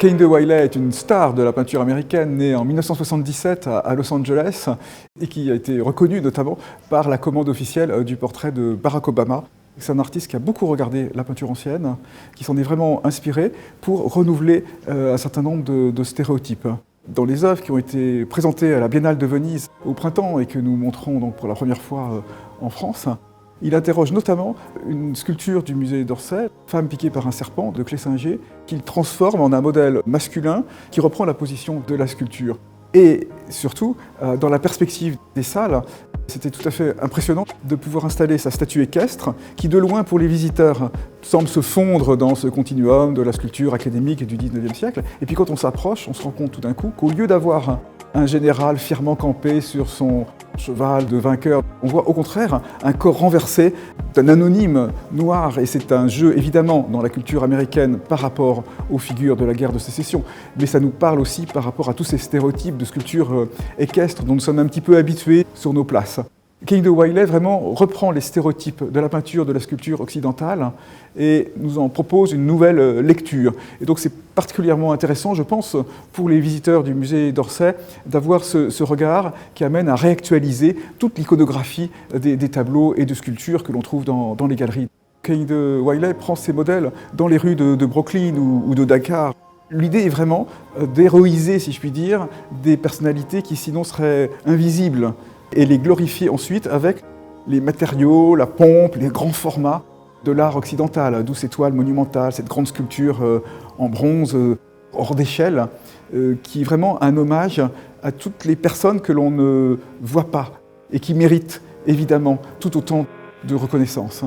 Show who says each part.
Speaker 1: Kehinde Wiley est une star de la peinture américaine, née en 1977 à Los Angeles et qui a été reconnue notamment par la commande officielle du portrait de Barack Obama. C'est un artiste qui a beaucoup regardé la peinture ancienne, qui s'en est vraiment inspiré pour renouveler un certain nombre de stéréotypes. Dans les œuvres qui ont été présentées à la Biennale de Venise au printemps et que nous montrons donc pour la première fois en France, il interroge notamment une sculpture du musée d'Orsay, Femme piquée par un serpent de Clé-Singé, qu'il transforme en un modèle masculin qui reprend la position de la sculpture. Et surtout, dans la perspective des salles, c'était tout à fait impressionnant de pouvoir installer sa statue équestre qui, de loin pour les visiteurs, semble se fondre dans ce continuum de la sculpture académique du XIXe siècle. Et puis quand on s'approche, on se rend compte tout d'un coup qu'au lieu d'avoir un général fièrement campé sur son cheval de vainqueur, on voit au contraire un corps renversé d'un anonyme noir. Et c'est un jeu évidemment dans la culture américaine par rapport aux figures de la guerre de sécession. Mais ça nous parle aussi par rapport à tous ces stéréotypes de sculpture équestre dont nous sommes un petit peu habitués sur nos places. Kehinde Wiley vraiment reprend les stéréotypes de la peinture, de la sculpture occidentale et nous en propose une nouvelle lecture. Et donc c'est particulièrement intéressant, je pense, pour les visiteurs du musée d'Orsay, d'avoir ce regard qui amène à réactualiser toute l'iconographie des tableaux et de sculptures que l'on trouve dans les galeries. Kehinde Wiley prend ses modèles dans les rues de Brooklyn ou de Dakar. L'idée est vraiment d'héroïser, si je puis dire, des personnalités qui sinon seraient invisibles, et les glorifier ensuite avec les matériaux, la pompe, les grands formats de l'art occidental, d'où ces toiles monumentales, cette grande sculpture en bronze hors d'échelle, qui est vraiment un hommage à toutes les personnes que l'on ne voit pas et qui méritent évidemment tout autant de reconnaissance.